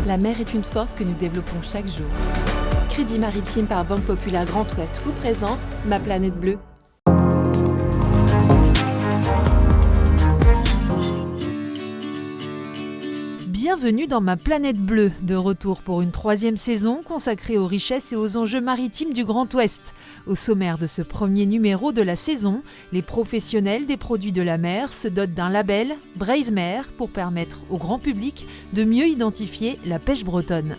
La mer est une force que nous développons chaque jour. Crédit Maritime par Banque Populaire Grand Ouest vous présente Ma planète bleue. Bienvenue dans Ma planète bleue, de retour pour une 3e saison consacrée aux richesses et aux enjeux maritimes du Grand Ouest. Au sommaire de ce premier numéro de la saison, les professionnels des produits de la mer se dotent d'un label, Braise Mer, pour permettre au grand public de mieux identifier la pêche bretonne.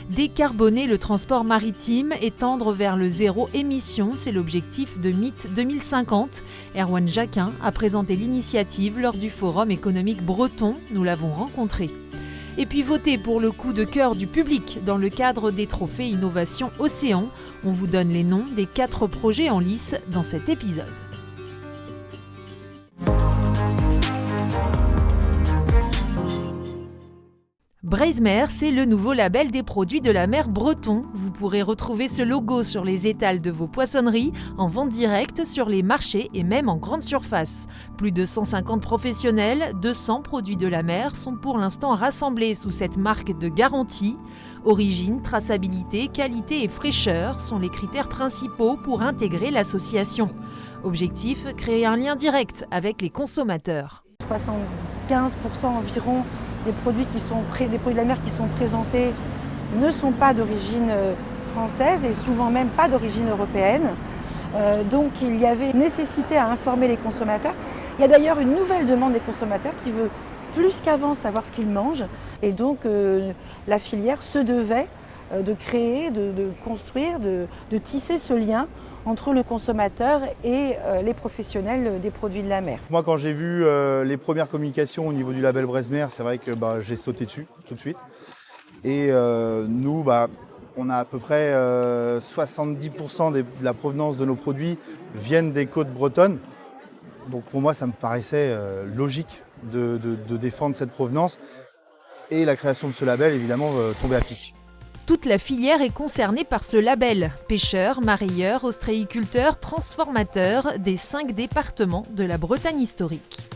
Décarboner le transport maritime et tendre vers le zéro émission, c'est l'objectif de MIT 2050. Erwan Jacquin a présenté l'initiative lors du Forum économique breton, nous l'avons rencontré. Et puis voter pour le coup de cœur du public dans le cadre des trophées Innovation Océan. On vous donne les noms des 4 projets en lice dans cet épisode. Braise Mer, c'est le nouveau label des produits de la mer breton. Vous pourrez retrouver ce logo sur les étals de vos poissonneries, en vente directe sur les marchés et même en grande surface. Plus de 150 professionnels, 200 produits de la mer sont pour l'instant rassemblés sous cette marque de garantie. Origine, traçabilité, qualité et fraîcheur sont les critères principaux pour intégrer l'association. Objectif, créer un lien direct avec les consommateurs. 75% environ des produits de la mer qui sont présentés ne sont pas d'origine française et souvent même pas d'origine européenne. Donc il y avait nécessité à informer les consommateurs. Il y a d'ailleurs une nouvelle demande des consommateurs qui veut plus qu'avant savoir ce qu'ils mangent. Et donc la filière se devait de créer, de construire, de tisser ce lien entre le consommateur et les professionnels des produits de la mer. Moi, quand j'ai vu les premières communications au niveau du label Braise Mer, c'est vrai que j'ai sauté dessus tout de suite. Et nous, on a à peu près 70% de la provenance de nos produits viennent des côtes bretonnes. Donc pour moi, ça me paraissait logique de défendre cette provenance. Et la création de ce label, évidemment, tombait à pic. Toute la filière est concernée par ce label. Pêcheurs, marailleurs, ostréiculteurs, transformateurs des 5 départements de la Bretagne historique.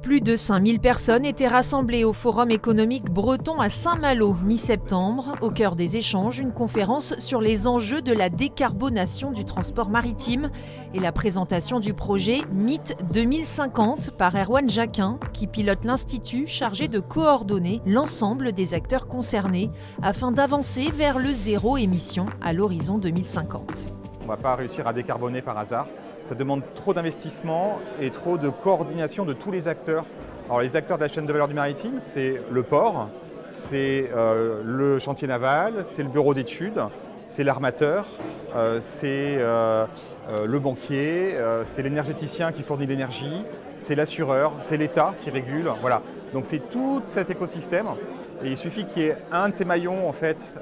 Plus de 5000 personnes étaient rassemblées au Forum économique breton à Saint-Malo, mi-septembre. Au cœur des échanges, une conférence sur les enjeux de la décarbonation du transport maritime et la présentation du projet MIT 2050 par Erwan Jacquin, qui pilote l'institut chargé de coordonner l'ensemble des acteurs concernés afin d'avancer vers le zéro émission à l'horizon 2050. On ne va pas réussir à décarboner par hasard. Ça demande trop d'investissement et trop de coordination de tous les acteurs. Alors les acteurs de la chaîne de valeur du maritime, c'est le port, c'est le chantier naval, c'est le bureau d'études, c'est l'armateur, c'est le banquier, c'est l'énergéticien qui fournit l'énergie, c'est l'assureur, c'est l'État qui régule. Voilà. Donc c'est tout cet écosystème. Et il suffit qu'il y ait un de ces maillons en fait,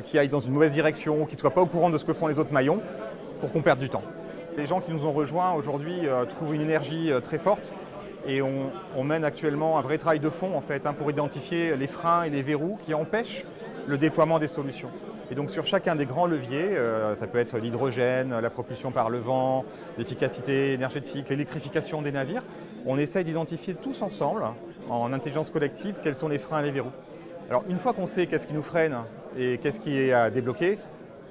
qui aille dans une mauvaise direction, qui ne soit pas au courant de ce que font les autres maillons, pour qu'on perde du temps. Les gens qui nous ont rejoints aujourd'hui trouvent une énergie très forte et on mène actuellement un vrai travail de fond en fait, pour identifier les freins et les verrous qui empêchent le déploiement des solutions. Et donc sur chacun des grands leviers, ça peut être l'hydrogène, la propulsion par le vent, l'efficacité énergétique, l'électrification des navires, on essaye d'identifier tous ensemble, en intelligence collective, quels sont les freins et les verrous. Alors une fois qu'on sait qu'est-ce qui nous freine et qu'est-ce qui est à débloquer,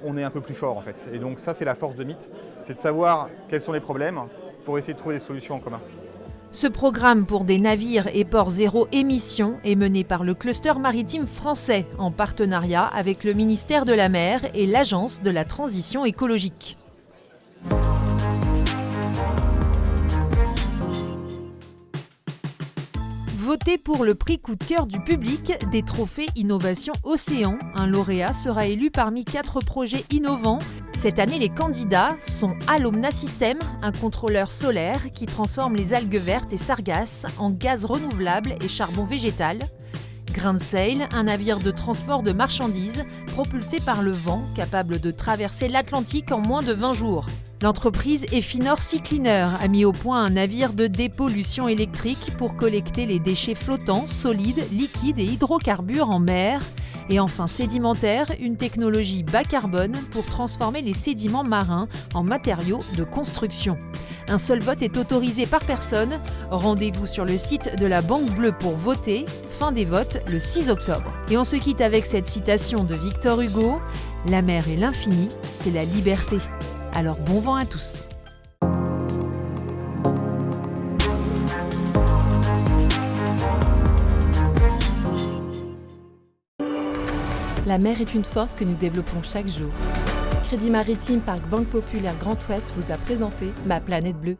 on est un peu plus fort en fait. Et donc ça c'est la force de MIT, c'est de savoir quels sont les problèmes pour essayer de trouver des solutions en commun. Ce programme pour des navires et ports zéro émission est mené par le cluster maritime français en partenariat avec le ministère de la Mer et l'Agence de la transition écologique. Votez pour le prix coup de cœur du public des trophées Innovation Océan. Un lauréat sera élu parmi 4 projets innovants. Cette année, les candidats sont Alumna System, un contrôleur solaire qui transforme les algues vertes et sargasses en gaz renouvelable et charbon végétal. Grain de Sail, un navire de transport de marchandises propulsé par le vent, capable de traverser l'Atlantique en moins de 20 jours. L'entreprise Efinor Sea Cleaner a mis au point un navire de dépollution électrique pour collecter les déchets flottants, solides, liquides et hydrocarbures en mer. Et enfin sédimentaire, une technologie bas carbone pour transformer les sédiments marins en matériaux de construction. Un seul vote est autorisé par personne. Rendez-vous sur le site de la Banque Bleue pour voter. Fin des votes le 6 octobre. Et on se quitte avec cette citation de Victor Hugo. « La mer et l'infini, c'est la liberté. » Alors bon vent à tous. La mer est une force que nous développons chaque jour. Crédit Maritime Parc Banque Populaire Grand Ouest vous a présenté Ma Planète Bleue.